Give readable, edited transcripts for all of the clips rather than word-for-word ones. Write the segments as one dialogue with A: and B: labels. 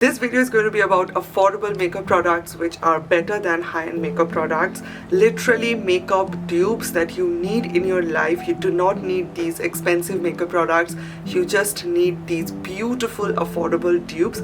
A: This video is going to be about affordable makeup products which are better than high-end makeup products. Literally makeup dupes that you need in your life. You do not need these expensive makeup products. You just need these beautiful affordable dupes.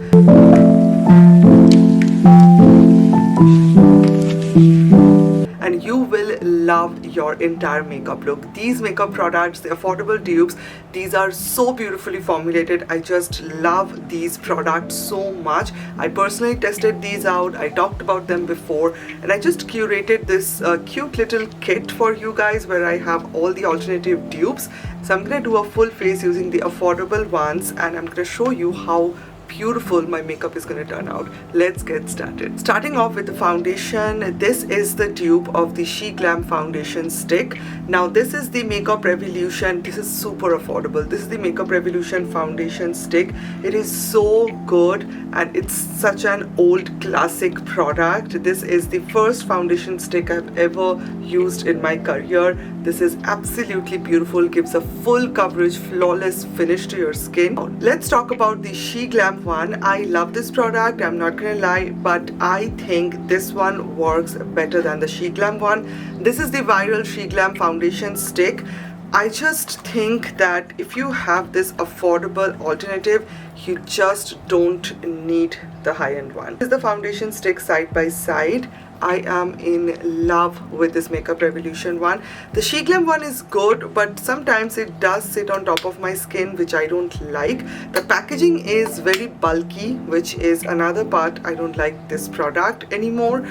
A: And you will love your entire makeup look. These makeup products, the affordable dupes, these are so beautifully formulated. I just love these products so much. I personally tested these out. I talked about them before, and I just curated this cute little kit for you guys where I have all the alternative dupes. So I'm gonna do a full face using the affordable ones, and I'm gonna show you how beautiful my makeup is going to turn out. Let's get started. Starting off with the foundation, this is the dupe of the She Glam foundation stick. Now this is the Makeup Revolution. This is super affordable. This is the Makeup Revolution foundation stick. It is so good and it's such an old classic product. This is the first foundation stick I've ever used in my career. This is absolutely beautiful, gives a full coverage, flawless finish to your skin. Now, let's talk about the She Glam one. I love this product, I'm not gonna lie, but I think this one works better than the She Glam one. This is the viral She Glam foundation stick. I just think that if you have this affordable alternative, you just don't need the high-end one. This is the foundation stick side by side. I am in love with this Makeup Revolution one. The She Glam one is good, but sometimes it does sit on top of my skin, which I don't like. The packaging is very bulky, which is another part I don't like this product anymore.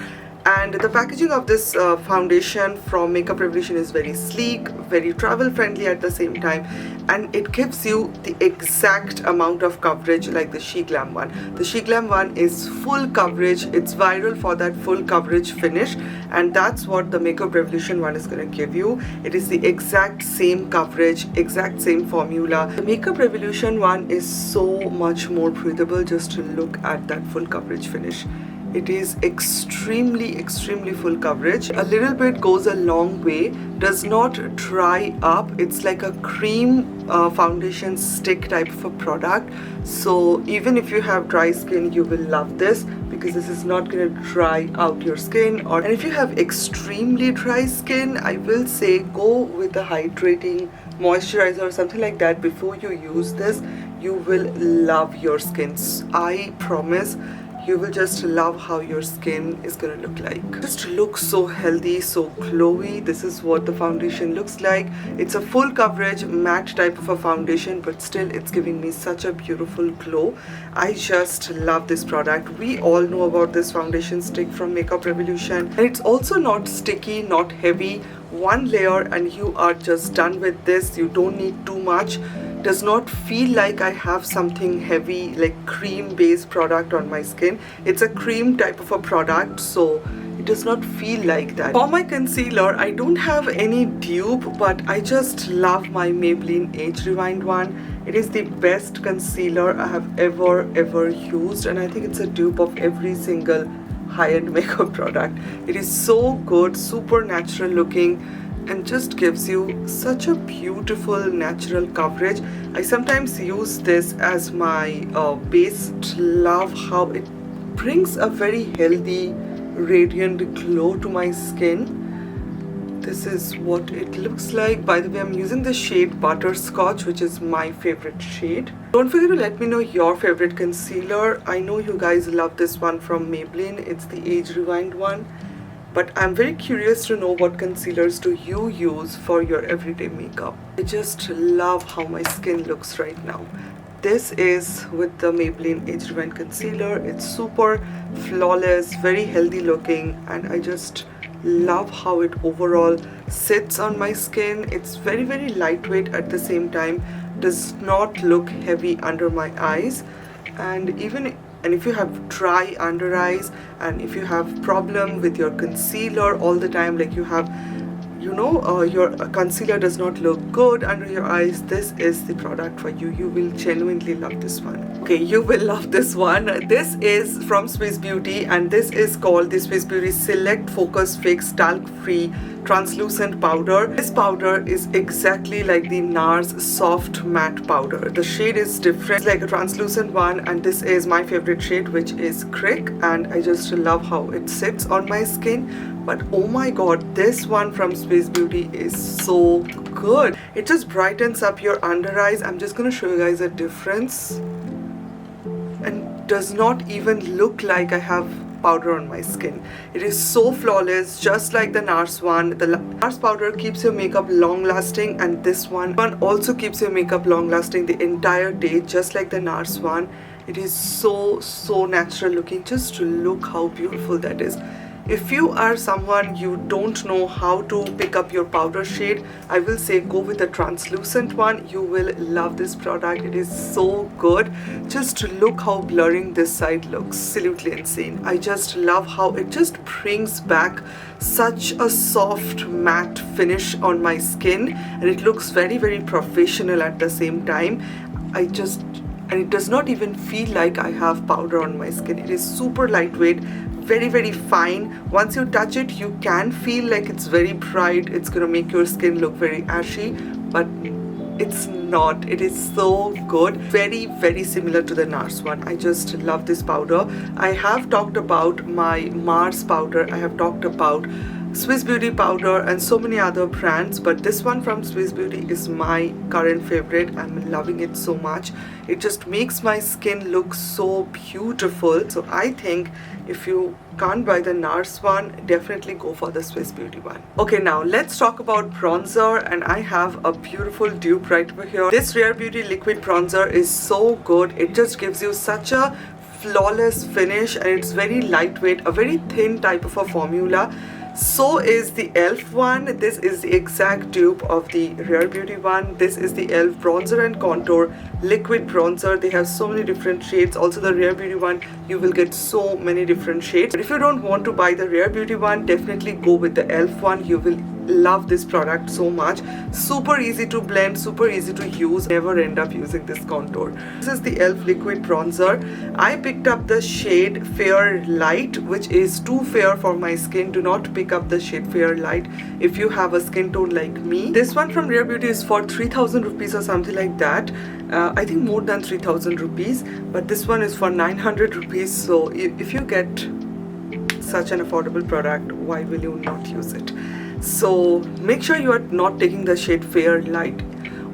A: And the packaging of this foundation from Makeup Revolution is very sleek, very travel friendly at the same time, and it gives you the exact amount of coverage like the She Glam one. The She Glam one is full coverage. It's viral for that full coverage finish, and that's what the Makeup Revolution one is going to give you. It is the exact same coverage, exact same formula. The Makeup Revolution one is so much more breathable. Just to look at that full coverage finish. It is extremely full coverage. A little bit goes a long way, does not dry up. It's like a cream foundation stick type of a product. So even if you have dry skin, you will love this because this is not going to dry out your skin. And if you have extremely dry skin, I will say go with a hydrating moisturizer or something like that before you use this. You will love your skin. I promise. You will just love how your skin is going to look like. Just looks so healthy, so glowy. This is what the foundation looks like. It's a full coverage matte type of a foundation, but still it's giving me such a beautiful glow. I just love this product. We all know about this foundation stick from Makeup Revolution, and it's also not sticky, not heavy. One layer and you are just done with this. You don't need too much. Does not feel like I have something heavy like cream based product on my skin. It's a cream type of a product, so it does not feel like that. For my concealer, I don't have any dupe, but I just love my Maybelline Age Rewind one. It is the best concealer I have ever used, and I think it's a dupe of every single high-end makeup product. It is so good, super natural looking, and just gives you such a beautiful natural coverage. I sometimes use this as my base. Love how it brings a very healthy, radiant glow to my skin. This is what it looks like. By the way, I'm using the shade Butterscotch, which is my favorite shade. Don't forget to let me know your favorite concealer. I know you guys love this one from Maybelline. It's the Age Rewind one. But I'm very curious to know what concealers do you use for your everyday makeup. I just love how my skin looks right now. This is with the Maybelline Age Rewind concealer. It's super flawless, very healthy looking, and I just love how it overall sits on my skin. It's very lightweight at the same time, does not look heavy under my eyes, and if you have dry under eyes, and if you have problem with your concealer all the time, like you have, your concealer does not look good under your eyes, this is the product for you. You will genuinely love this one. Okay, you will love this one. This is from Swiss Beauty, and this is called the Swiss Beauty Select Focus Fix Talc Free translucent powder. This powder is exactly like the NARS soft matte powder. The shade is different, it's like a translucent one, and this is my favorite shade, which is Crick, and I just love how it sits on my skin. But oh my god, this one from Swiss Beauty is so good. It just brightens up your under eyes. I'm just gonna show you guys a difference, and does not even look like I have powder on my skin. It is so flawless, just like the NARS one. The NARS powder keeps your makeup long lasting, and this one also keeps your makeup long lasting the entire day, just like the NARS one. It is so natural looking. Just look how beautiful that is. If you are someone you don't know how to pick up your powder shade, I will say go with the translucent one. You will love this product. It is so good. Just look how blurring this side looks. Absolutely insane. I just love how it just brings back such a soft matte finish on my skin, and it looks very professional at the same time. And it does not even feel like I have powder on my skin. It is super lightweight, very fine. Once you touch it, you can feel like it's very bright. It's gonna make your skin look very ashy, but it's not. It is so good. Very similar to the NARS one. I just love this powder. I have talked about my Mars powder. I have talked about Swiss Beauty powder and so many other brands, but this one from Swiss Beauty is my current favorite. I'm loving it so much. It just makes my skin look so beautiful. So I think if you can't buy the NARS one, definitely go for the Swiss Beauty one. Okay, now let's talk about bronzer, and I have a beautiful dupe right over here. This Rare Beauty liquid bronzer is so good. It just gives you such a flawless finish, and it's very lightweight, a very thin type of a formula. So is the e.l.f. one. This is the exact dupe of the Rare Beauty one. This is the e.l.f. bronzer and contour liquid bronzer. They have so many different shades. Also the Rare Beauty one, you will get so many different shades. But if you don't want to buy the Rare Beauty one, definitely go with the e.l.f. one. You will love this product so much. Super easy to blend, super easy to use. Never end up using this contour. This is the e.l.f. liquid bronzer. I picked up the shade Fair Light, which is too fair for my skin. Do not pick up the shade Fair Light if you have a skin tone like me. This one from Rare Beauty is for 3,000 rupees or something like that. I think more than 3,000 rupees, but this one is for 900 rupees. So if you get such an affordable product, why will you not use it? So make sure you are not taking the shade Fair Light.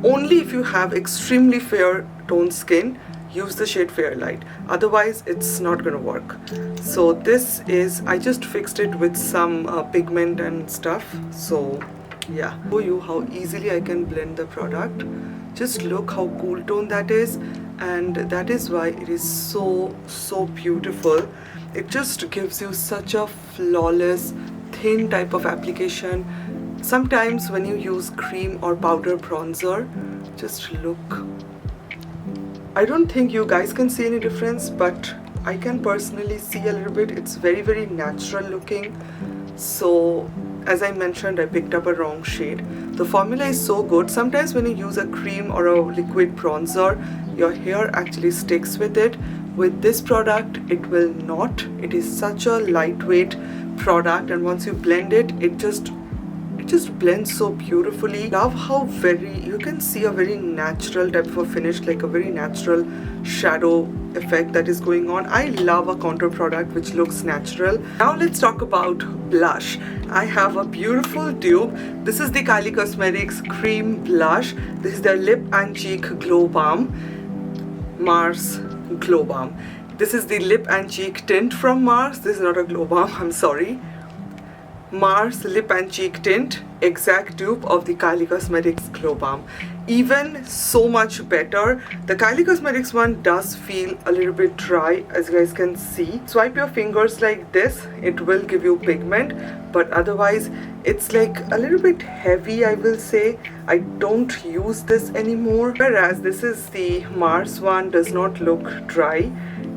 A: Only if you have extremely fair toned skin, use the shade Fair Light. Otherwise it's not gonna work. So this is, I just fixed it with some pigment and stuff. So yeah, show you how easily I can blend the product. Just look how cool tone that is, and that is why it is so beautiful. It just gives you such a flawless thin type of application. Sometimes when you use cream or powder bronzer, just look. I don't think you guys can see any difference, but I can personally see a little bit. It's very natural looking. So as I mentioned, I picked up a wrong shade. The formula is so good. Sometimes when you use a cream or a liquid bronzer, your hair actually sticks with it. With this product, it will not. It is such a lightweight product, and once you blend it, it just blends so beautifully. Love how you can see a very natural type of a finish, like a very natural shadow effect that is going on. I love a contour product which looks natural. Now let's talk about blush. I have a beautiful dupe. This is the Kylie Cosmetics cream blush. This is their lip and cheek glow balm, Mars glow balm. This is the lip and cheek tint from Mars. This is not a glow balm, I'm sorry. Mars lip and cheek tint, exact dupe of the Kylie Cosmetics glow balm. Even so much better. The Kylie Cosmetics one does feel a little bit dry, as you guys can see. Swipe your fingers like this, it will give you pigment, but otherwise it's like a little bit heavy, I will say. I don't use this anymore, whereas this is the Mars one, does not look dry.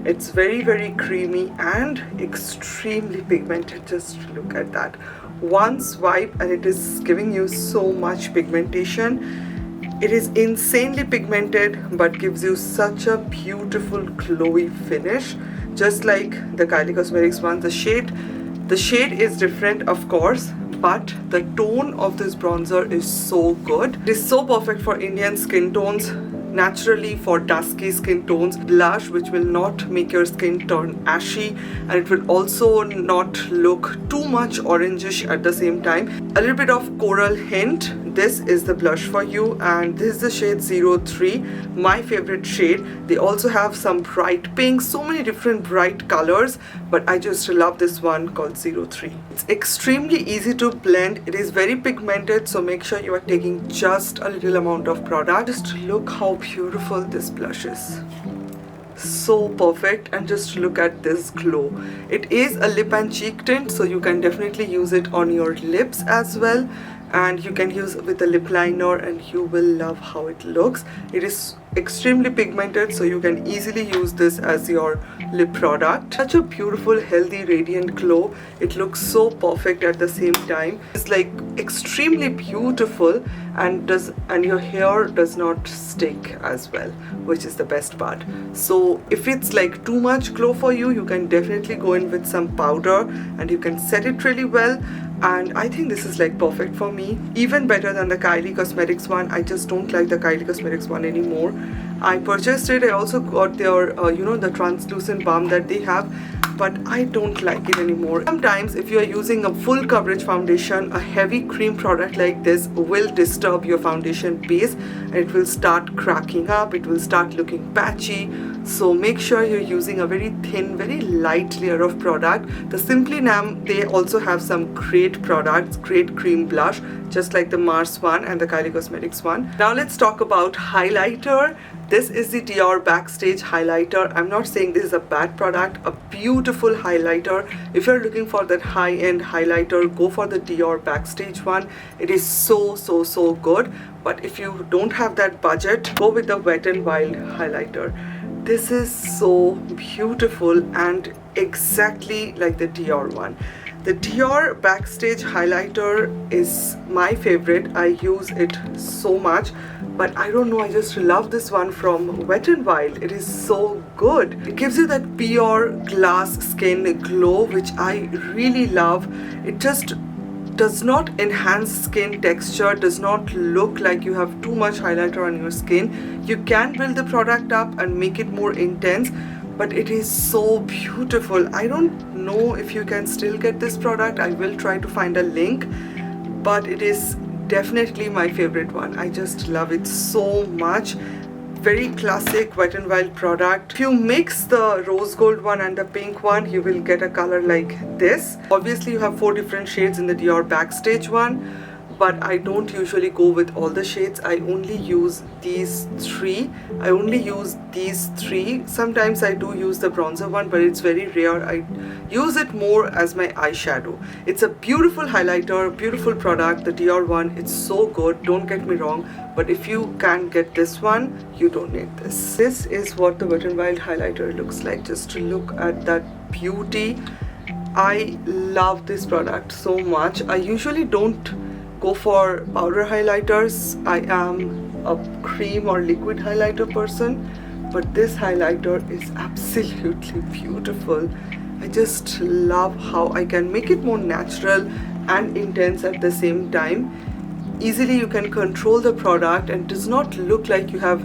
A: It's very creamy and extremely pigmented. Just look at that. One swipe and it is giving you so much pigmentation. It is insanely pigmented but gives you such a beautiful glowy finish, just like the Kylie Cosmetics one. The shade is different, of course, but the tone of this bronzer is so good. It is so perfect for Indian skin tones, naturally for dusky skin tones. Blush which will not make your skin turn ashy, and it will also not look too much orangish at the same time. A little bit of coral hint. This is the blush for you, and this is the shade 03, my favorite shade. They also have some bright pink, so many different bright colors, but I just love this one called 03. It's extremely easy to blend. It is very pigmented, so make sure you are taking just a little amount of product. Just look how beautiful this blush is. So perfect, and just look at this glow. It is a lip and cheek tint, so you can definitely use it on your lips as well, and you can use it with a lip liner, and you will love how it looks. It is extremely pigmented, so you can easily use this as your lip product. Such a beautiful, healthy, radiant glow. It looks so perfect at the same time. It's like extremely beautiful, and your hair does not stick as well, which is the best part. So if it's like too much glow for you, you can definitely go in with some powder and you can set it really well. And I think this is like perfect for me, even better than the Kylie Cosmetics one. I just don't like the Kylie Cosmetics one anymore. I purchased it. I also got their the translucent balm that they have, but I don't like it anymore. Sometimes if you are using a full coverage foundation, a heavy cream product like this will disturb your foundation base, and it will start cracking up, it will start looking patchy. So make sure you're using a very thin, very light layer of product. The Simply Nam, they also have some great products, great cream blush, just like the Mars one and the Kylie Cosmetics one. Now let's talk about highlighter. This is the Dior Backstage highlighter. I'm not saying this is a bad product, a beautiful highlighter. If you're looking for that high-end highlighter, go for the Dior Backstage one. It is so good. But if you don't have that budget, go with the Wet n Wild highlighter. This is so beautiful and exactly like the Dior one. The Dior Backstage highlighter is my favorite. I use it so much, but I don't know, I just love this one from Wet n Wild. It is so good. It gives you that pure glass skin glow, which I really love. It just does not enhance skin texture, does not look like you have too much highlighter on your skin. You can build the product up and make it more intense, but it is so beautiful. I don't know if you can still get this product. I will try to find a link, but it is definitely my favorite one. I just love it so much. Very classic Wet n Wild product. If you mix the rose gold one and the pink one, you will get a color like this. Obviously you have 4 different shades in the Dior Backstage one, but I don't usually go with all the shades. I only use these 3. Sometimes I do use the bronzer one, but it's very rare. I use it more as my eyeshadow. It's a beautiful highlighter, beautiful product. The Dior one, it's so good, don't get me wrong, but if you can get this one, you don't need this. This is what the Wet n Wild highlighter looks like. Just to look at that beauty. I love this product so much. I usually don't go for powder highlighters. I am a cream or liquid highlighter person, but this highlighter is absolutely beautiful. I just love how I can make it more natural and intense at the same time. Easily you can control the product and does not look like you have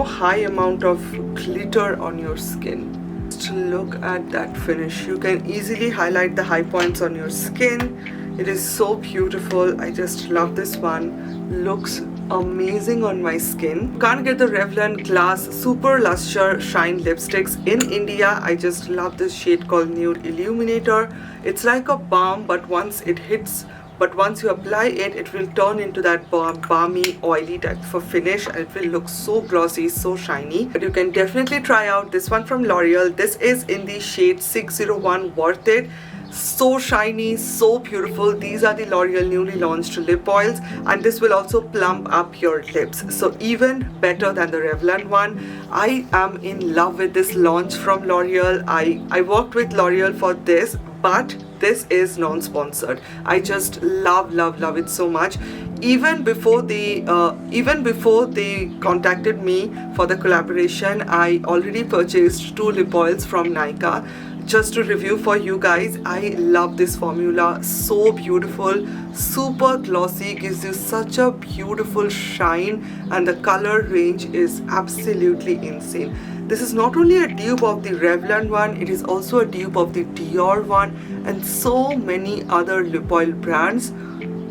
A: high amount of glitter on your skin. Just look at that finish. You can easily highlight the high points on your skin. It is so beautiful. I just love this one. Looks amazing on my skin. Can't get the Revlon Glass Super Luster Shine lipsticks in India. I just love this shade called Nude Illuminator. It's like a balm, but once you apply it, it will turn into that balmy, oily type of finish, and it will look so glossy, so shiny. But you can definitely try out this one from L'Oreal. This is in the shade 601 Worth It. So shiny, so beautiful. These are the L'Oreal newly launched lip oils, and this will also plump up your lips, so even better than the Revlon one. I am in love with this launch from L'Oreal. I worked with L'Oreal for this, but this is non-sponsored. I just love it so much. Even before they contacted me for the collaboration, I already purchased 2 lip oils from Nykaa just to review for you guys. I love this formula, so beautiful, super glossy, gives you such a beautiful shine, and the color range is absolutely insane. This is not only a dupe of the Revlon one, it is also a dupe of the Dior one and so many other lip oil brands.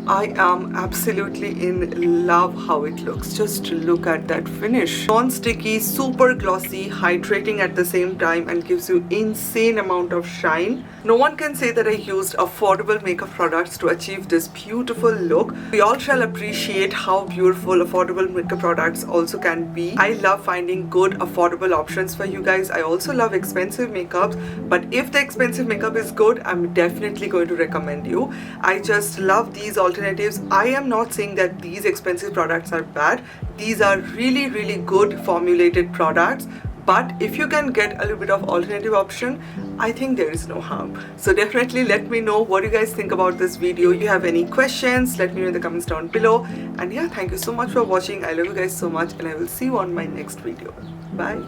A: I am absolutely in love how it looks. Just look at that finish. Non-sticky, super glossy, hydrating at the same time, and gives you insane amount of shine. No one can say that I used affordable makeup products to achieve this beautiful look. We all shall appreciate how beautiful affordable makeup products also can be. I love finding good affordable options for you guys. I also love expensive makeups, but if the expensive makeup is good, I'm definitely going to recommend you. I just love these alternatives. I am not saying that these expensive products are bad. These are really good formulated products, but if you can get a little bit of alternative option, I think there is no harm. So definitely let me know what you guys think about this video. If you have any questions, let me know in the comments down below. And yeah, thank you so much for watching. I love you guys so much, and I will see you on my next video. Bye.